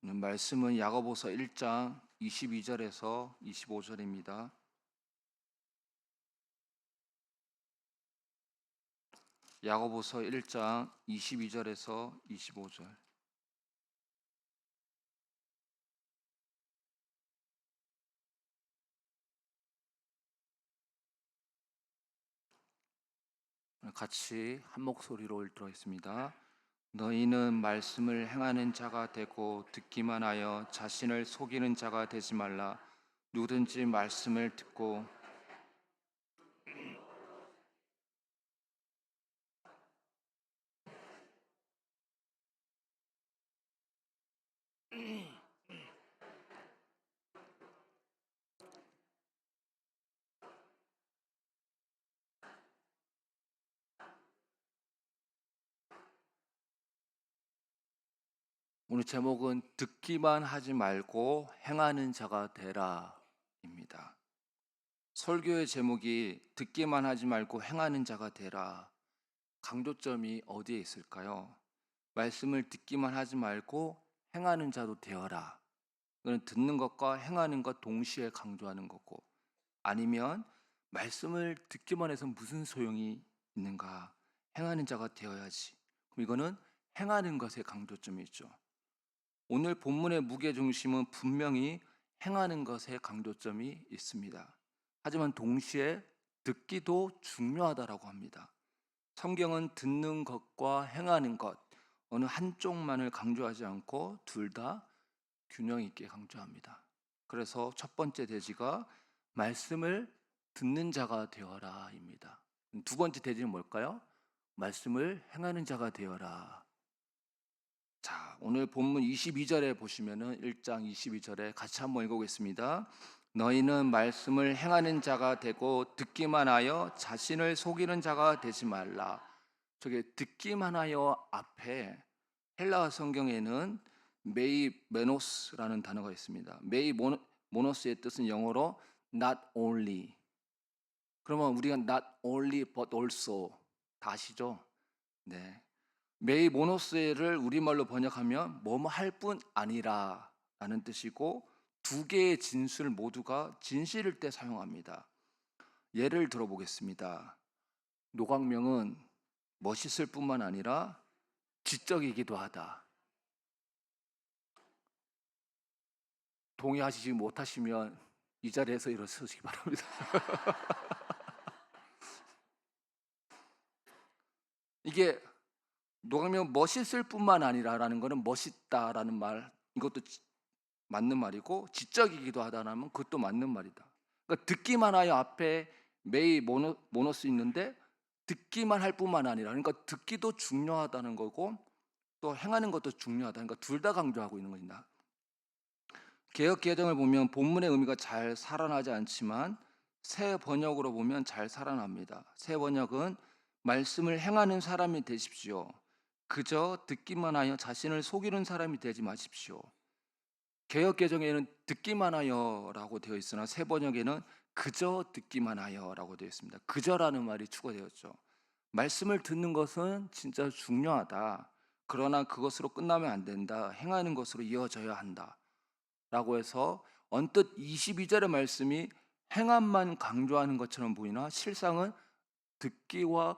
오늘 말씀은 야고보서 1장 22절에서 25절입니다. 야고보서 1장 22절에서 25절. 같이 한 목소리로 읽도록하겠습니다. 너희는 말씀을 행하는 자가 되고 듣기만 하여 자신을 속이는 자가 되지 말라. 누구든지 말씀을 듣고 오늘 제목은 듣기만 하지 말고 행하는 자가 되라입니다. 설교의 제목이 듣기만 하지 말고 행하는 자가 되라. 강조점이 어디에 있을까요? 말씀을 듣기만 하지 말고 행하는 자도 되어라. 이건 듣는 것과 행하는 것 동시에 강조하는 거고, 아니면 말씀을 듣기만 해서 무슨 소용이 있는가? 행하는 자가 되어야지. 그럼 이거는 행하는 것에 강조점이 있죠. 오늘 본문의 무게중심은 분명히 행하는 것에 강조점이 있습니다. 하지만 동시에 듣기도 중요하다라고 합니다. 성경은 듣는 것과 행하는 것 어느 한쪽만을 강조하지 않고 둘 다 균형 있게 강조합니다. 그래서 첫 번째 대지가 말씀을 듣는 자가 되어라입니다. 두 번째 대지는 뭘까요? 말씀을 행하는 자가 되어라. 자, 오늘 본문 22절에 보시면은 1장 22절에 같이 한번 읽어보겠습니다. 너희는 말씀을 행하는 자가 되고 듣기만 하여 자신을 속이는 자가 되지 말라. 저게 듣기만 하여 앞에 헬라어 성경에는 메이메노스라는 단어가 있습니다. 메이모노스의 뜻은 영어로 not only. 그러면 우리가 not only but also 다 아시죠? 네. 메이모노스를 우리말로 번역하면 뭐뭐 할 뿐 아니라 라는 뜻이고, 두 개의 진술 모두가 진실일 때 사용합니다. 예를 들어보겠습니다. 노광명은 멋있을 뿐만 아니라 지적이기도 하다. 동의하시지 못하시면 이 자리에서 일어서시기 바랍니다. 이게 노광명 멋있을 뿐만 아니라라는 것은 멋있다라는 말, 이것도 맞는 말이고, 지적이기도 하다라면 그것도 맞는 말이다. 그러니까 듣기만 하여 앞에 모노스 있는데 듣기만 할 뿐만 아니라, 그러니까 듣기도 중요하다는 거고 또 행하는 것도 중요하다. 그러니까 둘 다 강조하고 있는 겁니다. 개역 개정을 보면 본문의 의미가 잘 살아나지 않지만 새 번역으로 보면 잘 살아납니다. 새 번역은 말씀을 행하는 사람이 되십시오. 그저 듣기만 하여 자신을 속이는 사람이 되지 마십시오. 개역 개정에는 듣기만 하여라고 되어 있으나 새 번역에는 그저 듣기만 하여라고 되어 있습니다. 그저라는 말이 추가되었죠. 말씀을 듣는 것은 진짜 중요하다. 그러나 그것으로 끝나면 안 된다. 행하는 것으로 이어져야 한다. 라고 해서 언뜻 22절의 말씀이 행함만 강조하는 것처럼 보이나 실상은 듣기와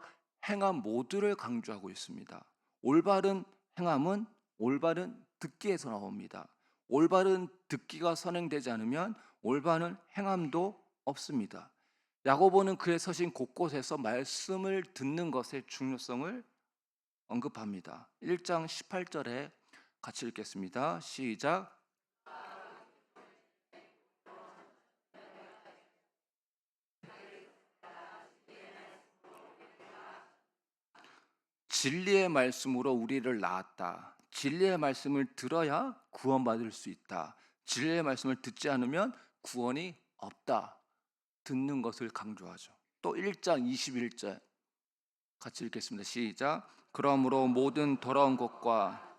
행함 모두를 강조하고 있습니다. 올바른 행함은 올바른 듣기에서 나옵니다. 올바른 듣기가 선행되지 않으면 올바른 행함도 없습니다. 야고보는 그의 서신 곳곳에서 말씀을 듣는 것의 중요성을 언급합니다. 1장 18절에 같이 읽겠습니다. 시작. 진리의 말씀으로 우리를 낳았다. 진리의 말씀을 들어야 구원받을 수 있다. 진리의 말씀을 듣지 않으면 구원이 없다. 듣는 것을 강조하죠. 또 1장 21절 같이 읽겠습니다. 시작. 그러므로 모든 더러운 것과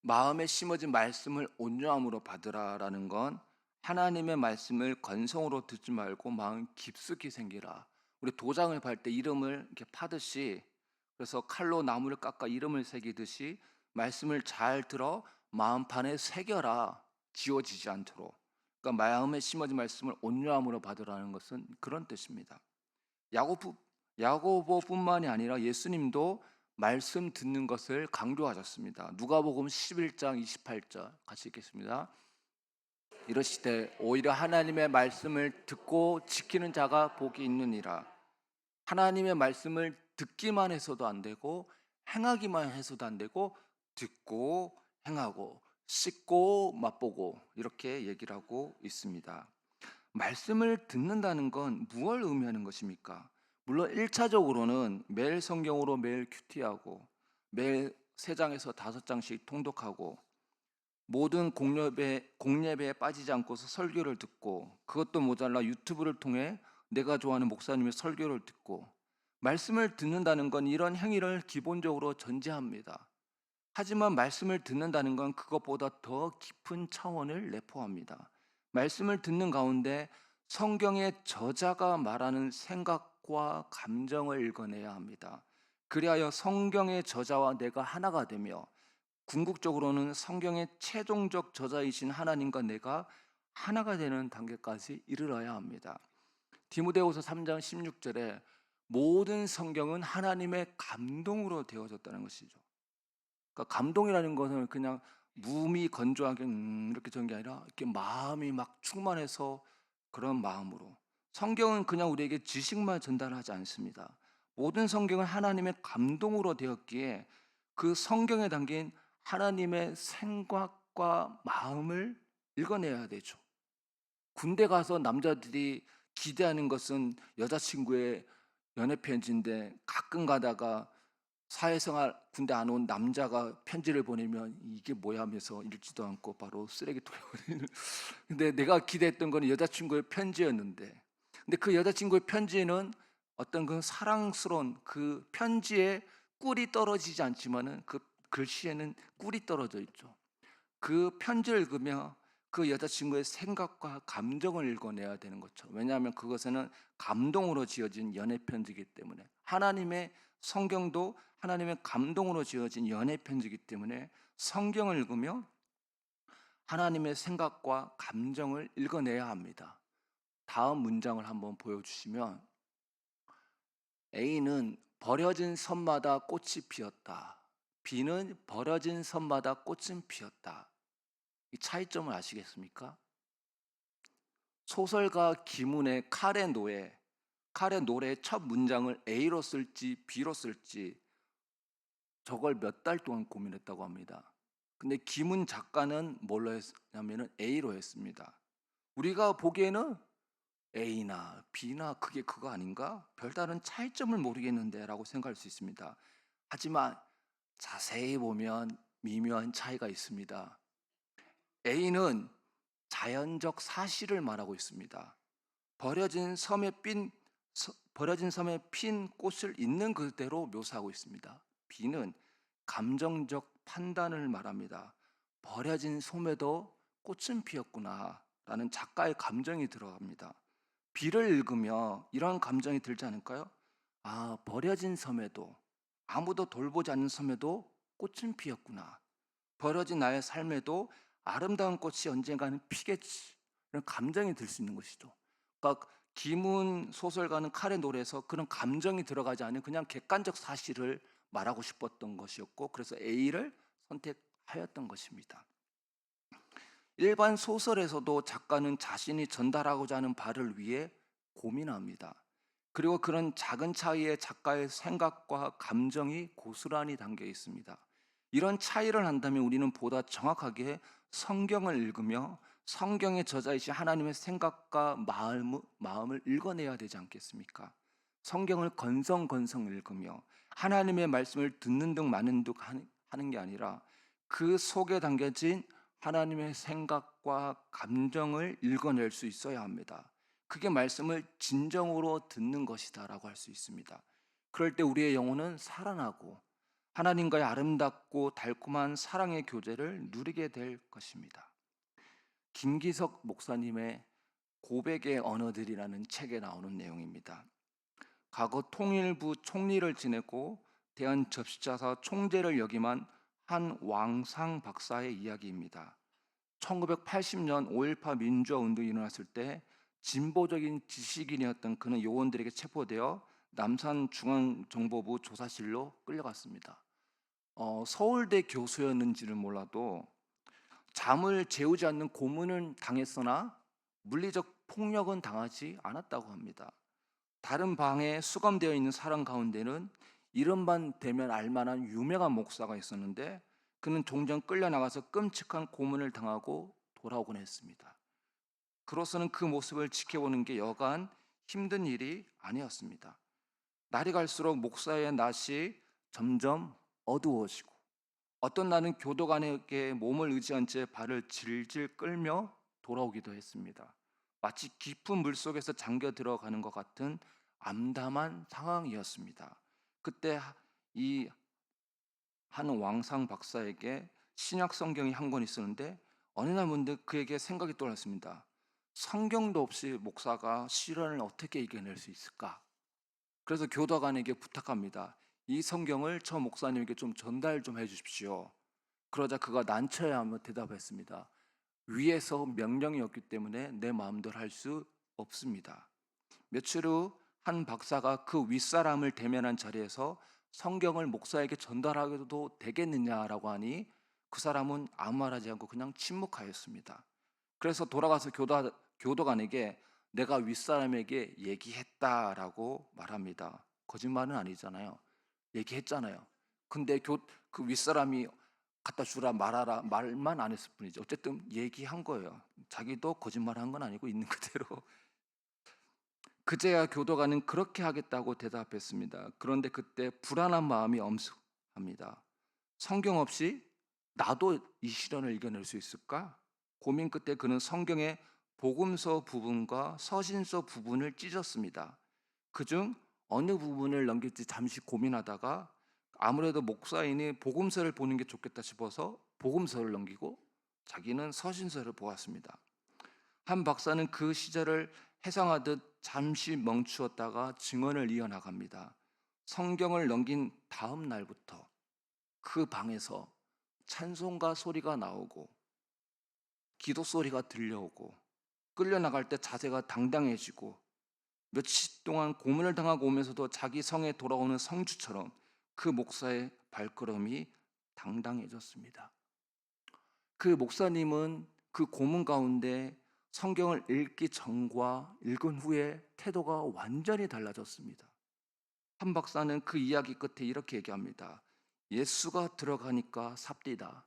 마음에 심어진 말씀을 온유함으로 받으라라는 건 하나님의 말씀을 건성으로 듣지 말고 마음 깊숙이 생기라. 우리 도장을 팔 때 이름을 이렇게 파듯이, 그래서 칼로 나무를 깎아 이름을 새기듯이 말씀을 잘 들어 마음판에 새겨라, 지워지지 않도록. 그러니까 마음에 심어진 말씀을 온유함으로 받으라는 것은 그런 뜻입니다. 야고보, 야고보뿐만이 아니라 예수님도 말씀 듣는 것을 강조하셨습니다. 누가복음 11장 28절 같이 읽겠습니다. 이러시되 오히려 하나님의 말씀을 듣고 지키는 자가 복이 있느니라. 하나님의 말씀을 듣기만 해서도 안 되고 행하기만 해서도 안 되고 듣고 행하고 씻고 맛보고 이렇게 얘기를 하고 있습니다. 말씀을 듣는다는 건 무엇을 의미하는 것입니까? 물론 1차적으로는 매일 성경으로 매일 큐티하고 매일 3장에서 5장씩 통독하고 모든 공예배에 빠지지 않고서 설교를 듣고, 그것도 모자라 유튜브를 통해 내가 좋아하는 목사님의 설교를 듣고, 말씀을 듣는다는 건 이런 행위를 기본적으로 전제합니다. 하지만 말씀을 듣는다는 건 그것보다 더 깊은 차원을 내포합니다. 말씀을 듣는 가운데 성경의 저자가 말하는 생각과 감정을 읽어내야 합니다. 그리하여 성경의 저자와 내가 하나가 되며, 궁극적으로는 성경의 최종적 저자이신 하나님과 내가 하나가 되는 단계까지 이르러야 합니다. 디모데후서 3장 16절에 모든 성경은 하나님의 감동으로 되어졌다는 것이죠. 그러니까 감동이라는 것은 그냥 무미 건조하게 이렇게 전 게 아니라 이렇게 마음이 막 충만해서 그런 마음으로. 성경은 그냥 우리에게 지식만 전달하지 않습니다. 모든 성경은 하나님의 감동으로 되었기에 그 성경에 담긴 하나님의 생각과 마음을 읽어내야 되죠. 군대 가서 남자들이 기대하는 것은 여자친구의 연애 편지인데, 가끔 가다가 사회생활 군대 안 온 남자가 편지를 보내면 이게 뭐야 하면서 읽지도 않고 바로 쓰레기통에 버리는. 근데 내가 기대했던 거는 여자친구의 편지였는데, 근데 그 여자친구의 편지에는 어떤 그 사랑스러운 그 편지에 꿀이 떨어지지 않지만은 그 글씨에는 꿀이 떨어져 있죠. 그 편지를 읽으며 그 여자친구의 생각과 감정을 읽어내야 되는 거죠. 왜냐하면 그것에는 감동으로 지어진 연애 편지이기 때문에, 하나님의 성경도 하나님의 감동으로 지어진 연애 편지이기 때문에 성경을 읽으며 하나님의 생각과 감정을 읽어내야 합니다. 다음 문장을 한번 보여주시면, A는 버려진 섬마다 꽃이 피었다. B는 버려진 섬마다 꽃은 피었다. 이 차이점을 아시겠습니까? 소설가 김훈의 칼의 노래의 첫 문장을 A로 쓸지 B로 쓸지 저걸 몇 달 동안 고민했다고 합니다. 근데 김훈 작가는 뭘로 했냐면 A로 했습니다. 우리가 보기에는 A나 B나 그게 그거 아닌가? 별다른 차이점을 모르겠는데 라고 생각할 수 있습니다. 하지만 자세히 보면 미묘한 차이가 있습니다. A는 자연적 사실을 말하고 있습니다. 버려진 섬에 핀 꽃을 있는 그대로 묘사하고 있습니다. B는 감정적 판단을 말합니다. 버려진 섬에도 꽃은 피었구나 라는 작가의 감정이 들어갑니다. B를 읽으며 이런 감정이 들지 않을까요? 아, 버려진 섬에도, 아무도 돌보지 않는 섬에도 꽃은 피었구나. 버려진 나의 삶에도 아름다운 꽃이 언젠가는 피겠지. 이런 감정이 들 수 있는 것이죠. 그러니까 김훈 소설가는 칼의 노래에서 그런 감정이 들어가지 않은 그냥 객관적 사실을 말하고 싶었던 것이었고, 그래서 A를 선택하였던 것입니다. 일반 소설에서도 작가는 자신이 전달하고자 하는 바를 위해 고민합니다. 그리고 그런 작은 차이에 작가의 생각과 감정이 고스란히 담겨 있습니다. 이런 차이를 한다면 우리는 보다 정확하게 성경을 읽으며 성경의 저자이신 하나님의 생각과 마음을 읽어내야 되지 않겠습니까? 성경을 건성건성 읽으며 하나님의 말씀을 듣는 둥 마는 둥 하는 게 아니라 그 속에 담겨진 하나님의 생각과 감정을 읽어낼 수 있어야 합니다. 그게 말씀을 진정으로 듣는 것이다라고 할 수 있습니다. 그럴 때 우리의 영혼은 살아나고 하나님과의 아름답고 달콤한 사랑의 교제를 누리게 될 것입니다. 김기석 목사님의 고백의 언어들이라는 책에 나오는 내용입니다. 과거 통일부 총리를 지냈고 대한접시자사 총재를 역임한 한 왕상 박사의 이야기입니다. 1980년 5.18 민주화 운동이 일어났을 때 진보적인 지식인이었던 그는 요원들에게 체포되어 남산중앙정보부 조사실로 끌려갔습니다. 서울대 교수였는지는 몰라도 잠을 재우지 않는 고문은 당했으나 물리적 폭력은 당하지 않았다고 합니다. 다른 방에 수감되어 있는 사람 가운데는 이름만 대면 알만한 유명한 목사가 있었는데 그는 종종 끌려나가서 끔찍한 고문을 당하고 돌아오곤 했습니다. 그로서는 그 모습을 지켜보는 게 여간 힘든 일이 아니었습니다. 날이 갈수록 목사의 낯이 점점 어두워지고 어떤 날은 교도관에게 몸을 의지한 채 발을 질질 끌며 돌아오기도 했습니다. 마치 깊은 물속에서 잠겨 들어가는 것 같은 암담한 상황이었습니다. 그때 이 한 왕상 박사에게 신약 성경이 한 권 있었는데 어느 날 문득 그에게 생각이 떠올랐습니다. 성경도 없이 목사가 시련을 어떻게 이겨낼 수 있을까? 그래서 교도관에게 부탁합니다. 이 성경을 저 목사님에게 좀 전달 좀 해주십시오. 그러자 그가 난처해하며 대답했습니다. 위에서 명령이 없기 때문에 내 마음대로 할 수 없습니다. 며칠 후 한 박사가 그 윗사람을 대면한 자리에서 성경을 목사에게 전달하게도 되겠느냐라고 하니 그 사람은 아무 말하지 않고 그냥 침묵하였습니다. 그래서 돌아가서 교도관에게 내가 윗사람에게 얘기했다라고 말합니다. 거짓말은 아니잖아요. 얘기했잖아요. 근데 그 윗사람이 갖다 주라 말하라 말만 안 했을 뿐이죠. 어쨌든 얘기한 거예요. 자기도 거짓말한 건 아니고 있는 그대로. 그제야 교도관은 그렇게 하겠다고 대답했습니다. 그런데 그때 불안한 마음이 엄습합니다. 성경 없이 나도 이 시련을 이겨낼 수 있을까? 고민 끝에 그는 성경의 복음서 부분과 서신서 부분을 찢었습니다. 그중 어느 부분을 넘길지 잠시 고민하다가 아무래도 목사인이 복음서를 보는 게 좋겠다 싶어서 복음서를 넘기고 자기는 서신서를 보았습니다. 한 박사는 그 시절을 회상하듯 잠시 멈추었다가 증언을 이어나갑니다. 성경을 넘긴 다음 날부터 그 방에서 찬송가 소리가 나오고 기도 소리가 들려오고 끌려나갈 때 자세가 당당해지고 며칠 동안 고문을 당하고 오면서도 자기 성에 돌아오는 성주처럼 그 목사의 발걸음이 당당해졌습니다. 그 목사님은 그 고문 가운데 성경을 읽기 전과 읽은 후에 태도가 완전히 달라졌습니다. 한 박사는 그 이야기 끝에 이렇게 얘기합니다. 예수가 들어가니까 삽디다.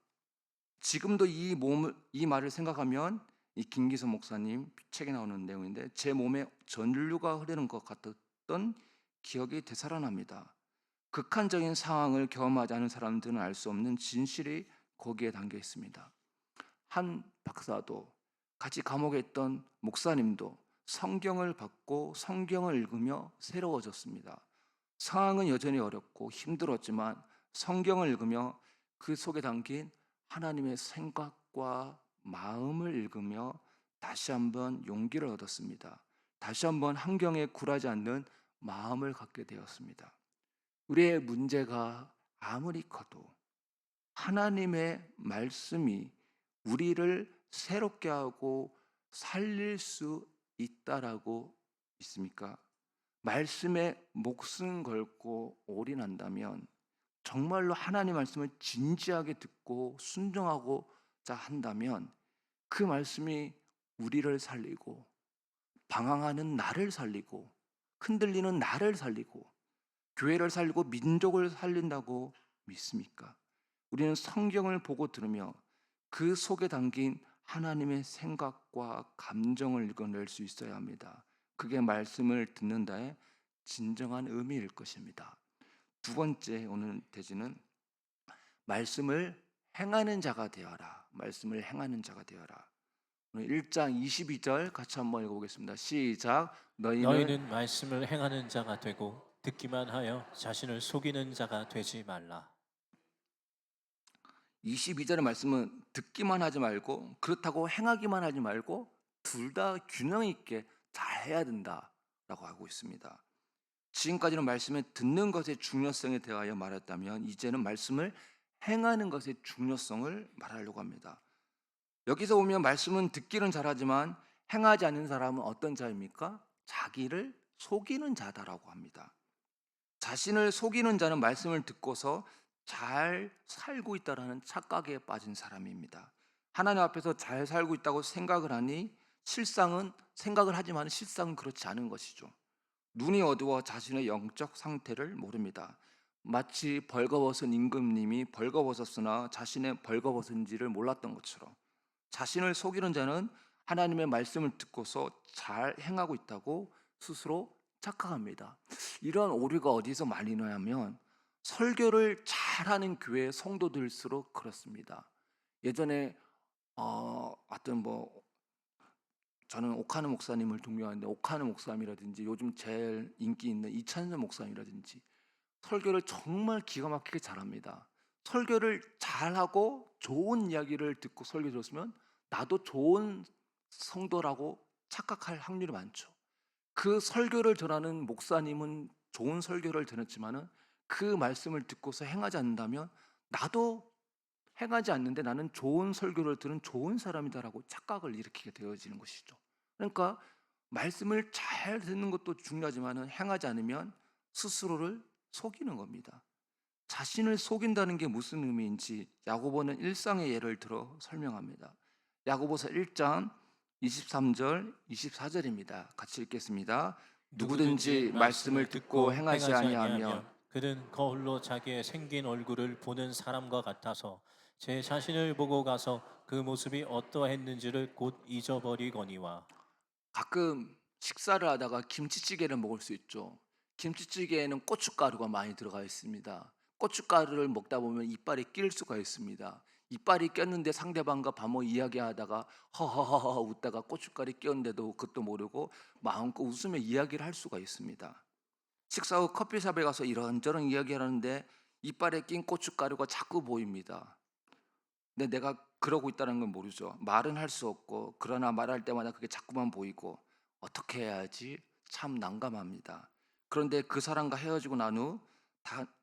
지금도 이 말을 생각하면 이 김기선 목사님 책에 나오는 내용인데 제 몸에 전류가 흐르는 것 같았던 기억이 되살아납니다. 극한적인 상황을 경험하지 않은 사람들은 알 수 없는 진실이 거기에 담겨 있습니다. 한 박사도 같이 감옥에 있던 목사님도 성경을 받고 성경을 읽으며 새로워졌습니다. 상황은 여전히 어렵고 힘들었지만 성경을 읽으며 그 속에 담긴 하나님의 생각과 마음을 읽으며 다시 한번 용기를 얻었습니다. 다시 한번 환경에 굴하지 않는 마음을 갖게 되었습니다. 우리의 문제가 아무리 커도 하나님의 말씀이 우리를 새롭게 하고 살릴 수 있다라고 믿습니까? 말씀에 목숨 걸고 올인한다면 정말로 하나님 말씀을 진지하게 듣고 순종하고자 한다면 그 말씀이 우리를 살리고 방황하는 나를 살리고 흔들리는 나를 살리고 교회를 살리고 민족을 살린다고 믿습니까? 우리는 성경을 보고 들으며 그 속에 담긴 하나님의 생각과 감정을 읽어낼 수 있어야 합니다. 그게 말씀을 듣는다의 진정한 의미일 것입니다. 두 번째 오늘 대지는 말씀을 행하는 자가 되어라. 말씀을 행하는 자가 되어라. 오늘 1장 22절 같이 한번 읽어보겠습니다. 시작. 너희는 말씀을 행하는 자가 되고 듣기만 하여 자신을 속이는 자가 되지 말라. 22절의 말씀은 듣기만 하지 말고 그렇다고 행하기만 하지 말고 둘 다 균형 있게 잘 해야 된다라고 하고 있습니다. 지금까지는 말씀을 듣는 것의 중요성에 대하여 말했다면 이제는 말씀을 행하는 것의 중요성을 말하려고 합니다. 여기서 보면 말씀은 듣기는 잘하지만 행하지 않는 사람은 어떤 자입니까? 자기를 속이는 자다라고 합니다. 자신을 속이는 자는 말씀을 듣고서 잘 살고 있다라는 착각에 빠진 사람입니다. 하나님 앞에서 잘 살고 있다고 생각을 하니 실상은 생각을 하지만 실상은 그렇지 않은 것이죠. 눈이 어두워 자신의 영적 상태를 모릅니다. 마치 벌거벗은 임금님이 벌거벗었으나 자신의 벌거벗은지를 몰랐던 것처럼 자신을 속이는 자는 하나님의 말씀을 듣고서 잘 행하고 있다고 스스로 착각합니다. 이런 오류가 어디서 많이 나냐면 설교를 잘하는 교회 성도들일수록 그렇습니다. 예전에 어떤 저는 오카노 목사님을 동경하는데 오카노 목사님이라든지 요즘 제일 인기 있는 이찬선 목사님이라든지 설교를 정말 기가 막히게 잘합니다. 설교를 잘하고 좋은 이야기를 듣고 설교 들었으면 나도 좋은 성도라고 착각할 확률이 많죠. 그 설교를 전하는 목사님은 좋은 설교를 들었지만은 그 말씀을 듣고서 행하지 않는다면 나도 행하지 않는데 나는 좋은 설교를 들은 좋은 사람이다라고 착각을 일으키게 되어지는 것이죠. 그러니까 말씀을 잘 듣는 것도 중요하지만은 행하지 않으면 스스로를 속이는 겁니다. 자신을 속인다는 게 무슨 의미인지 야고보는 일상의 예를 들어 설명합니다. 야고보서 1장 23절 24절입니다. 같이 읽겠습니다. 누구든지 말씀을 듣고 행하지 아니하면 그는 거울로 자기의 생긴 얼굴을 보는 사람과 같아서 제 자신을 보고 가서 그 모습이 어떠했는지를 곧 잊어버리거니와. 가끔 식사를 하다가 김치찌개를 먹을 수 있죠. 김치찌개에는 고춧가루가 많이 들어가 있습니다. 고춧가루를 먹다 보면 이빨에 낄 수가 있습니다. 이빨이 꼈는데 상대방과 밥 먹고 이야기하다가 허허허허 웃다가 고춧가루 꼈는데도 그것도 모르고 마음껏 웃으며 이야기를 할 수가 있습니다. 식사 후 커피숍에 가서 이런저런 이야기를 하는데 이빨에 낀 고춧가루가 자꾸 보입니다. 근데 내가 그러고 있다는 건 모르죠. 말은 할 수 없고 그러나 말할 때마다 그게 자꾸만 보이고 어떻게 해야지 참 난감합니다. 그런데 그 사람과 헤어지고 난 후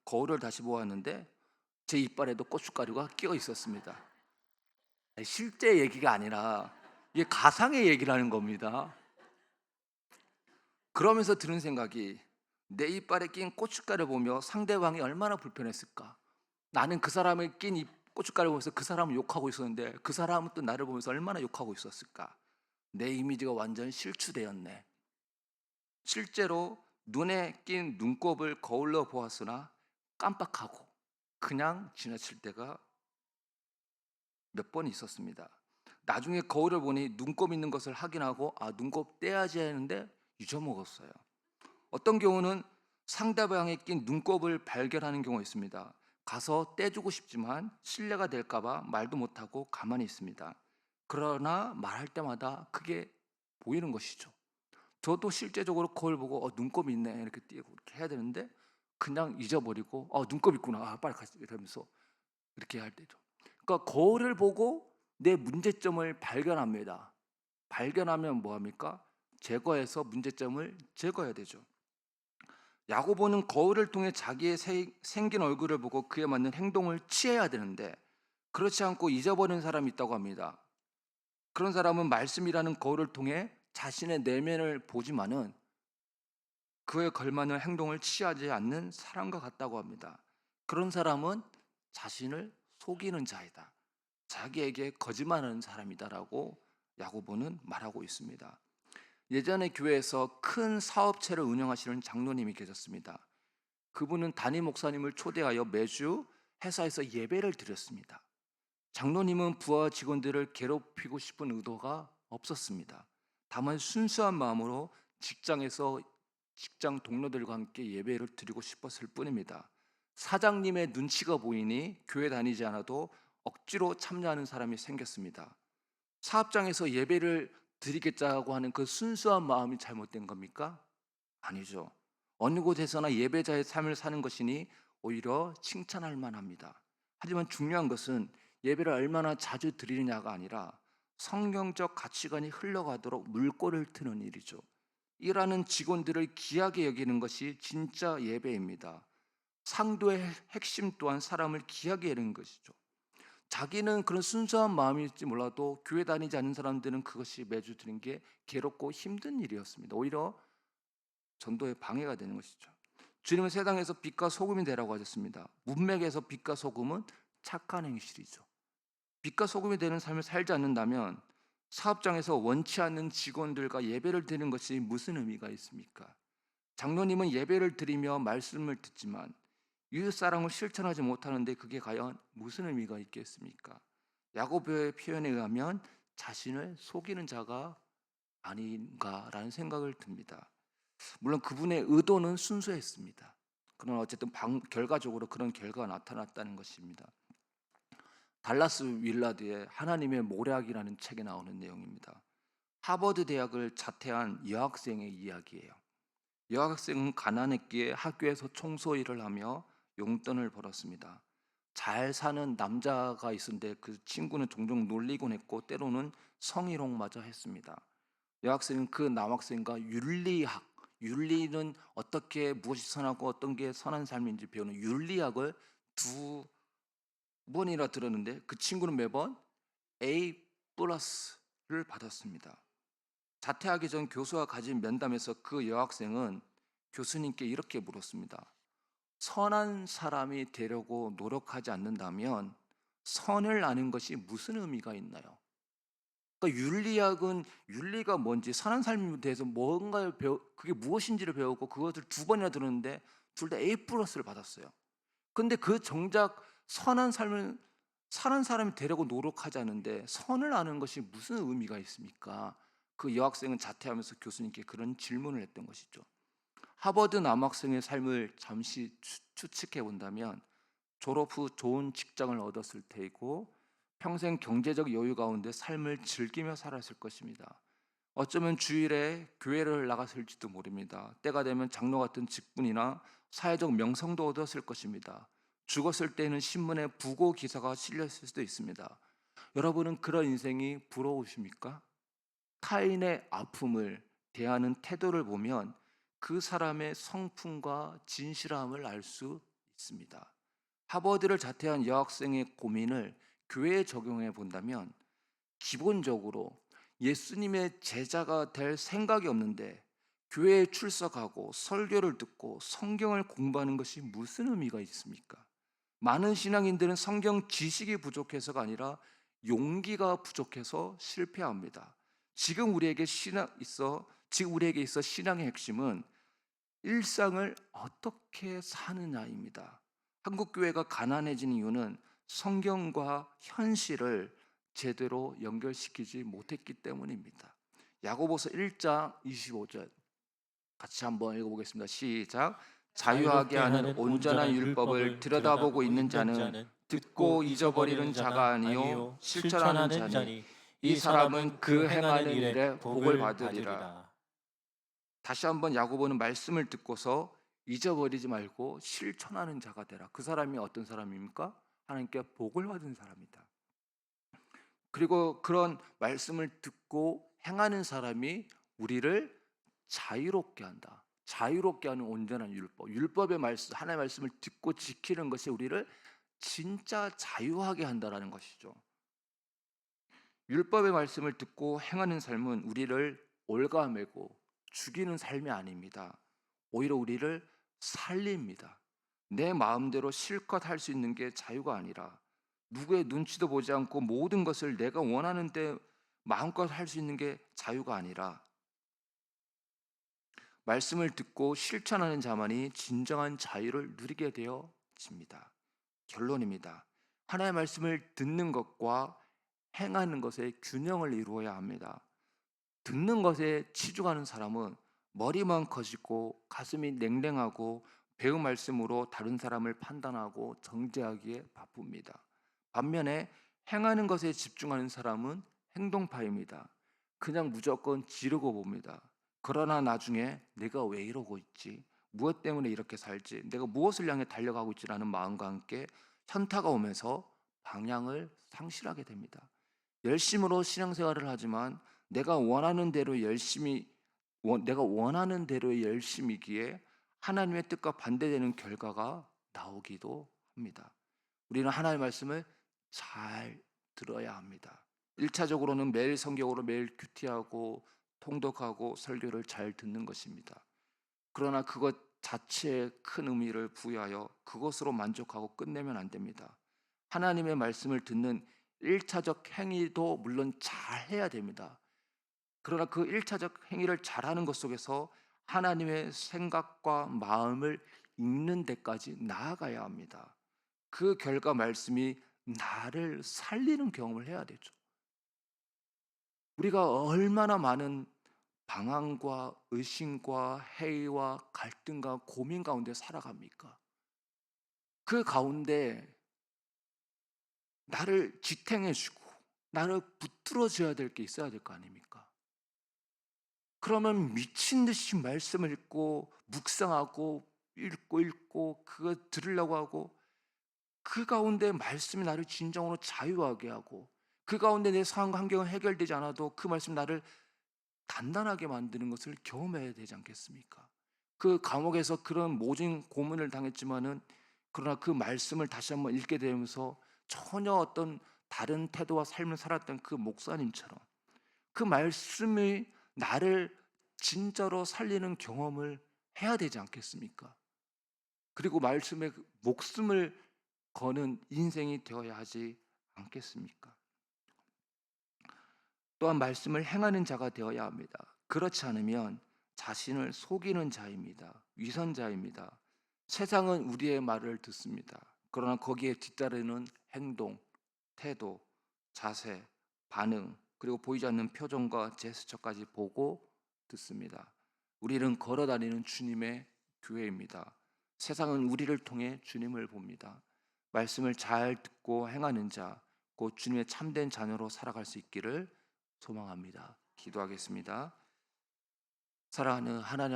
거울을 다시 보았는데 제 이빨에도 고춧가루가 끼어 있었습니다. 실제 얘기가 아니라 이게 가상의 얘기라는 겁니다. 그러면서 드는 생각이 내 이빨에 낀 고춧가루 보며 상대방이 얼마나 불편했을까? 나는 그 사람의 낀 이 고춧가루 보면서 그 사람을 욕하고 있었는데 그 사람은 또 나를 보면서 얼마나 욕하고 있었을까? 내 이미지가 완전 실추되었네. 실제로 눈에 낀 눈곱을 거울로 보았으나 깜빡하고 그냥 지나칠 때가 몇 번 있었습니다. 나중에 거울을 보니 눈곱 있는 것을 확인하고 눈곱 떼야지 했는데 잊어먹었어요. 어떤 경우는 상대방에 낀 눈곱을 발견하는 경우가 있습니다. 가서 떼주고 싶지만 실례가 될까봐 말도 못하고 가만히 있습니다. 그러나 말할 때마다 크게 보이는 것이죠. 저도 실제적으로 거울 보고 눈곱이 있네 이렇게 띄고 이렇게 해야 되는데 그냥 잊어버리고 눈곱 있구나 빨리 가자 이러면서 이렇게 할 때죠. 그러니까 거울을 보고 내 문제점을 발견합니다. 발견하면 뭐합니까? 제거해서 문제점을 제거해야 되죠. 야고보는 거울을 통해 자기의 생긴 얼굴을 보고 그에 맞는 행동을 취해야 되는데 그렇지 않고 잊어버리는 사람이 있다고 합니다. 그런 사람은 말씀이라는 거울을 통해 자신의 내면을 보지만은 그에 걸맞는 행동을 취하지 않는 사람과 같다고 합니다. 그런 사람은 자신을 속이는 자이다. 자기에게 거짓말하는 사람이다라고 야고보는 말하고 있습니다. 예전에 교회에서 큰 사업체를 운영하시는 장로님이 계셨습니다. 그분은 담임 목사님을 초대하여 매주 회사에서 예배를 드렸습니다. 장로님은 부하 직원들을 괴롭히고 싶은 의도가 없었습니다. 다만 순수한 마음으로 직장에서 직장 동료들과 함께 예배를 드리고 싶었을 뿐입니다. 사장님의 눈치가 보이니 교회 다니지 않아도 억지로 참여하는 사람이 생겼습니다. 사업장에서 예배를 드리겠다고 하는 그 순수한 마음이 잘못된 겁니까? 아니죠. 어느 곳에서나 예배자의 삶을 사는 것이니 오히려 칭찬할 만합니다. 하지만 중요한 것은 예배를 얼마나 자주 드리느냐가 아니라 성경적 가치관이 흘러가도록 물꼬를 트는 일이죠. 일하는 직원들을 귀하게 여기는 것이 진짜 예배입니다. 상도의 핵심 또한 사람을 귀하게 여기는 것이죠. 자기는 그런 순수한 마음일지 몰라도 교회 다니지 않는 사람들은 그것이 매주 드는 게 괴롭고 힘든 일이었습니다. 오히려 전도에 방해가 되는 것이죠. 주님은 세상에서 빛과 소금이 되라고 하셨습니다. 문맥에서 빛과 소금은 착한 행실이죠. 빛과 소금이 되는 삶을 살지 않는다면 사업장에서 원치 않는 직원들과 예배를 드리는 것이 무슨 의미가 있습니까? 장로님은 예배를 드리며 말씀을 듣지만 이웃사랑을 실천하지 못하는데 그게 과연 무슨 의미가 있겠습니까? 야고보의 표현에 의하면 자신을 속이는 자가 아닌가라는 생각을 듭니다. 물론 그분의 의도는 순수했습니다. 그러나 어쨌든 결과적으로 그런 결과가 나타났다는 것입니다. 달라스 윌라드의 하나님의 모략이라는 책에 나오는 내용입니다. 하버드 대학을 자퇴한 여학생의 이야기예요. 여학생은 가난했기에 학교에서 청소 일을 하며 용돈을 벌었습니다. 잘 사는 남자가 있었는데 그 친구는 종종 놀리곤 했고 때로는 성희롱마저 했습니다. 여학생은 그 남학생과 윤리는 어떻게 무엇이 선하고 어떤 게 선한 삶인지 배우는 윤리학을 두 번이나 들었는데 그 친구는 매번 A 플러스를 받았습니다. 자퇴하기 전 교수와 가진 면담에서 그 여학생은 교수님께 이렇게 물었습니다. 선한 사람이 되려고 노력하지 않는다면 선을 아는 것이 무슨 의미가 있나요? 그러니까 윤리학은 윤리가 뭔지 선한 삶에 대해서 뭔가를 그게 무엇인지를 배우고 그것을 두 번이나 들었는데 둘 다 A 플러스를 받았어요. 근데 그 정작 선한 삶을 사는 사람이 되려고 노력하지 않는데 선을 아는 것이 무슨 의미가 있습니까? 그 여학생은 자퇴하면서 교수님께 그런 질문을 했던 것이죠. 하버드 남학생의 삶을 잠시 추측해 본다면 졸업 후 좋은 직장을 얻었을 테이고 평생 경제적 여유 가운데 삶을 즐기며 살았을 것입니다. 어쩌면 주일에 교회를 나갔을지도 모릅니다. 때가 되면 장로 같은 직분이나 사회적 명성도 얻었을 것입니다. 죽었을 때는 신문에 부고 기사가 실렸을 수도 있습니다. 여러분은 그런 인생이 부러우십니까? 타인의 아픔을 대하는 태도를 보면 그 사람의 성품과 진실함을 알 수 있습니다. 하버드를 자퇴한 여학생의 고민을 교회에 적용해 본다면 기본적으로 예수님의 제자가 될 생각이 없는데 교회에 출석하고 설교를 듣고 성경을 공부하는 것이 무슨 의미가 있습니까? 많은 신앙인들은 성경 지식이 부족해서가 아니라 용기가 부족해서 실패합니다. 지금 우리에게 있어 신앙의 핵심은 일상을 어떻게 사느냐입니다. 한국 교회가 가난해진 이유는 성경과 현실을 제대로 연결시키지 못했기 때문입니다. 야고보서 1장 25절 같이 한번 읽어보겠습니다. 시작. 자유하게 하는 온전한 율법을 들여다보고 있는 자는 듣고 잊어버리는 자가 아니요 실천하는 자니 이 사람은 그 행하는 일에 복을 받으리라. 다시 한번 야고보는 말씀을 듣고서 잊어버리지 말고 실천하는 자가 되라. 그 사람이 어떤 사람입니까? 하나님께 복을 받은 사람이다. 그리고 그런 말씀을 듣고 행하는 사람이 우리를 자유롭게 한다. 자유롭게 하는 온전한 율법. 율법의 말씀, 하나님의 말씀을 듣고 지키는 것이 우리를 진짜 자유하게 한다라는 것이죠. 율법의 말씀을 듣고 행하는 삶은 우리를 올가매고 죽이는 삶이 아닙니다. 오히려 우리를 살립니다. 내 마음대로 실컷 할 수 있는 게 자유가 아니라 누구의 눈치도 보지 않고 모든 것을 내가 원하는 데 마음껏 할 수 있는 게 자유가 아니라 말씀을 듣고 실천하는 자만이 진정한 자유를 누리게 되어집니다. 결론입니다. 하나님의 말씀을 듣는 것과 행하는 것의 균형을 이루어야 합니다. 듣는 것에 치중하는 사람은 머리만 커지고 가슴이 냉랭하고 배운 말씀으로 다른 사람을 판단하고 정죄하기에 바쁩니다. 반면에 행하는 것에 집중하는 사람은 행동파입니다. 그냥 무조건 지르고 봅니다. 그러나 나중에 내가 왜 이러고 있지? 무엇 때문에 이렇게 살지? 내가 무엇을 향해 달려가고 있지라는 마음과 함께 현타가 오면서 방향을 상실하게 됩니다. 열심으로 신앙생활을 하지만 내가 원하는 대로 열심히 내가 원하는 대로의 열심이기에 하나님의 뜻과 반대되는 결과가 나오기도 합니다. 우리는 하나님의 말씀을 잘 들어야 합니다. 1차적으로는 매일 성경으로 매일 큐티하고 통독하고 설교를 잘 듣는 것입니다. 그러나 그것 자체에 큰 의미를 부여하여 그것으로 만족하고 끝내면 안 됩니다. 하나님의 말씀을 듣는 1차적 행위도 물론 잘 해야 됩니다. 그러나 그 1차적 행위를 잘하는 것 속에서 하나님의 생각과 마음을 읽는 데까지 나아가야 합니다. 그 결과 말씀이 나를 살리는 경험을 해야 되죠. 우리가 얼마나 많은 방황과 의심과 해이와 갈등과 고민 가운데 살아갑니까? 그 가운데 나를 지탱해 주고 나를 붙들어 줘야 될 게 있어야 될 거 아닙니까? 그러면 미친 듯이 말씀을 읽고 묵상하고 읽고 그거 들으려고 하고 그 가운데 말씀이 나를 진정으로 자유하게 하고 그 가운데 내 상황 환경은 해결되지 않아도 그 말씀이 나를 단단하게 만드는 것을 경험해야 되지 않겠습니까? 그 감옥에서 그런 모진 고문을 당했지만은 그러나 그 말씀을 다시 한번 읽게 되면서 전혀 어떤 다른 태도와 삶을 살았던 그 목사님처럼 그 말씀이 나를 진짜로 살리는 경험을 해야 되지 않겠습니까? 그리고 말씀에 목숨을 거는 인생이 되어야 하지 않겠습니까? 또한 말씀을 행하는 자가 되어야 합니다. 그렇지 않으면 자신을 속이는 자입니다. 위선자입니다. 세상은 우리의 말을 듣습니다. 그러나 거기에 뒤따르는 행동, 태도, 자세, 반응, 그리고 보이지 않는 표정과 제스처까지 보고 듣습니다. 우리는 걸어다니는 주님의 교회입니다. 세상은 우리를 통해 주님을 봅니다. 말씀을 잘 듣고 행하는 자, 곧 주님의 참된 자녀로 살아갈 수 있기를 소망합니다. 기도하겠습니다. 사랑하는 하나님